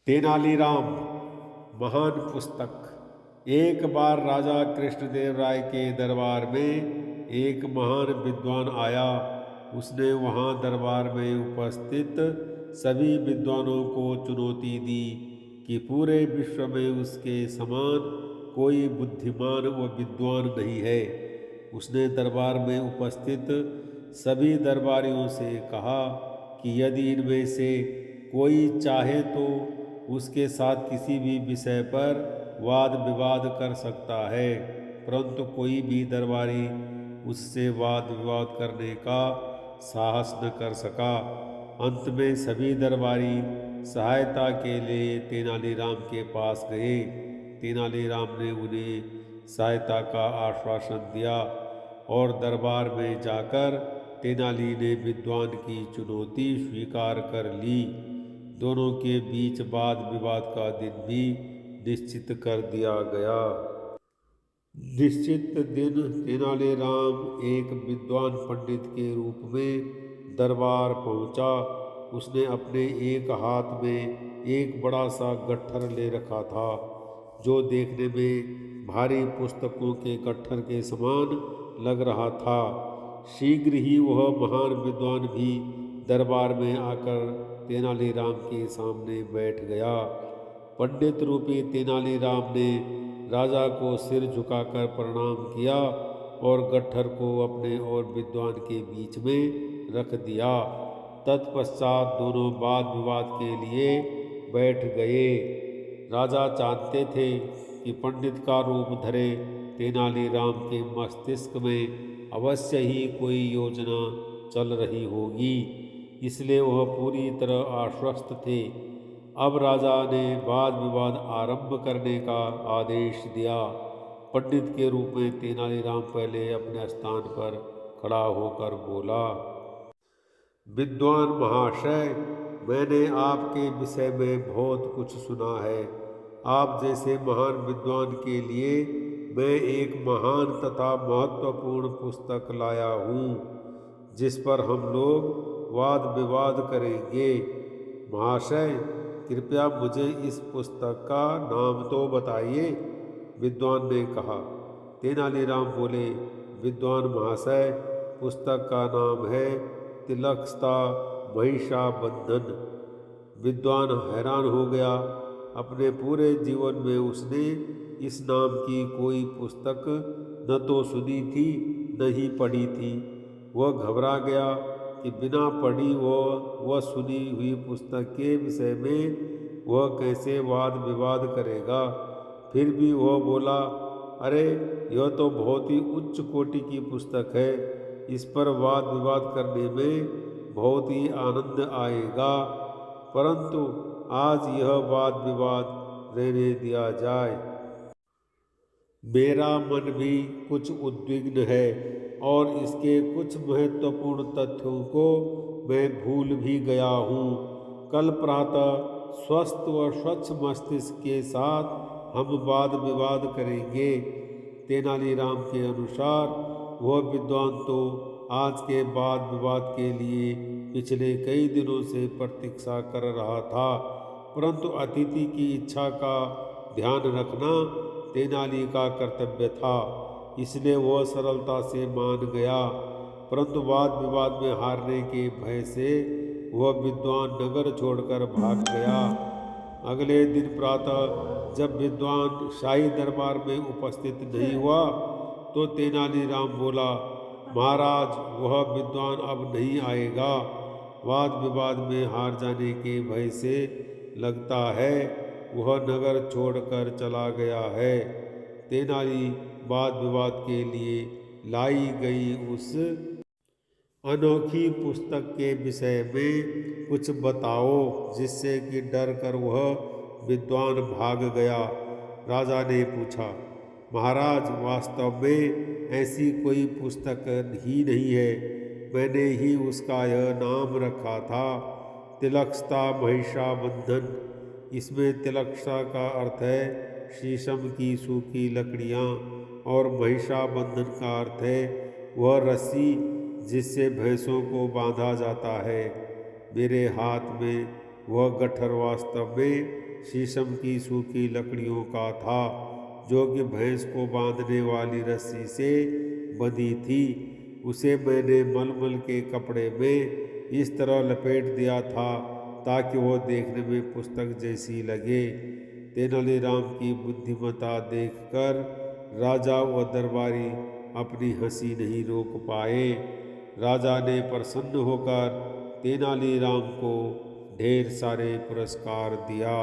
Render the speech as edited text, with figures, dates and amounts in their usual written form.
तेनालीराम महान पुस्तक। एक बार राजा कृष्णदेव राय के दरबार में एक महान विद्वान आया। उसने वहाँ दरबार में उपस्थित सभी विद्वानों को चुनौती दी कि पूरे विश्व में उसके समान कोई बुद्धिमान व विद्वान नहीं है। उसने दरबार में उपस्थित सभी दरबारियों से कहा कि यदि इनमें से कोई चाहे तो उसके साथ किसी भी विषय पर वाद विवाद कर सकता है, परंतु कोई भी दरबारी उससे वाद विवाद करने का साहस न कर सका। अंत में सभी दरबारी सहायता के लिए तेनालीराम के पास गए। तेनालीराम ने उन्हें सहायता का आश्वासन दिया और दरबार में जाकर तेनाली ने विद्वान की चुनौती स्वीकार कर ली। दोनों के बीच वाद विवाद का दिन भी निश्चित कर दिया गया। निश्चित दिन तेनालीराम एक विद्वान पंडित के रूप में दरबार पहुंचा। उसने अपने एक हाथ में एक बड़ा सा गट्ठर ले रखा था, जो देखने में भारी पुस्तकों के गट्ठर के समान लग रहा था। शीघ्र ही वह महान विद्वान भी दरबार में आकर तेनालीराम के सामने बैठ गया। पंडित रूपी तेनालीराम ने राजा को सिर झुकाकर प्रणाम किया और गट्ठर को अपने और विद्वान के बीच में रख दिया। तत्पश्चात दोनों वाद विवाद के लिए बैठ गए। राजा जानते थे कि पंडित का रूप धरे तेनालीराम के मस्तिष्क में अवश्य ही कोई योजना चल रही होगी, इसलिए वह पूरी तरह आश्वस्त थे। अब राजा ने वाद विवाद आरंभ करने का आदेश दिया। पंडित के रूप में तेनालीराम पहले अपने स्थान पर खड़ा होकर बोला, विद्वान महाशय, मैंने आपके विषय में बहुत कुछ सुना है। आप जैसे महान विद्वान के लिए मैं एक महान तथा महत्वपूर्ण पुस्तक लाया हूँ, जिस पर हम लोग वाद विवाद करेंगे। महाशय, कृपया मुझे इस पुस्तक का नाम तो बताइए, विद्वान ने कहा। तेनालीराम बोले, विद्वान महाशय, पुस्तक का नाम है तिलकस्ता महिषाबंधन। विद्वान हैरान हो गया। अपने पूरे जीवन में उसने इस नाम की कोई पुस्तक न तो सुनी थी न ही पढ़ी थी। वह घबरा गया कि बिना पढ़ी वह सुनी हुई पुस्तक के विषय में वह कैसे वाद विवाद करेगा। फिर भी वह बोला, अरे यह तो बहुत ही उच्च कोटि की पुस्तक है। इस पर वाद विवाद करने में बहुत ही आनंद आएगा, परंतु आज यह वाद विवाद रहने दिया जाए। मेरा मन भी कुछ उद्विग्न है और इसके कुछ महत्वपूर्ण तथ्यों को मैं भूल भी गया हूँ। कल प्रातः स्वस्थ व स्वच्छ मस्तिष्क के साथ हम वाद विवाद करेंगे। तेनालीराम के अनुसार वह विद्वान तो आज के वाद विवाद के लिए पिछले कई दिनों से प्रतीक्षा कर रहा था, परंतु अतिथि की इच्छा का ध्यान रखना तेनाली का कर्तव्य था, इसलिए वह सरलता से मान गया। परंतु वाद विवाद में हारने के भय से वह विद्वान नगर छोड़कर भाग गया। अगले दिन प्रातः जब विद्वान शाही दरबार में उपस्थित नहीं हुआ तो तेनालीराम बोला, महाराज, वह विद्वान अब नहीं आएगा। वाद विवाद में हार जाने के भय से लगता है वह नगर छोड़कर चला गया है। तेनाली वाद विवाद के लिए लाई गई उस अनोखी पुस्तक के विषय में कुछ बताओ, जिससे कि डर कर वह विद्वान भाग गया। राजा ने पूछा, महाराज, वास्तव में ऐसी कोई पुस्तक ही नहीं है। मैंने ही उसका यह नाम रखा था, तिलकस्ता महिषाबंधन। इसमें तिलकस्ता का अर्थ है शीशम की सूखी लकड़ियाँ और महिषाबंधन का अर्थ है वह रस्सी जिससे भैंसों को बांधा जाता है। मेरे हाथ में वह गट्ठर वास्तव में शीशम की सूखी लकड़ियों का था, जो कि भैंस को बांधने वाली रस्सी से बंधी थी। उसे मैंने मलमल के कपड़े में इस तरह लपेट दिया था ताकि वह देखने में पुस्तक जैसी लगे। तेनालीराम की बुद्धिमत्ता देखकर राजा व दरबारी अपनी हंसी नहीं रोक पाए। राजा ने प्रसन्न होकर तेनालीराम को ढेर सारे पुरस्कार दिया।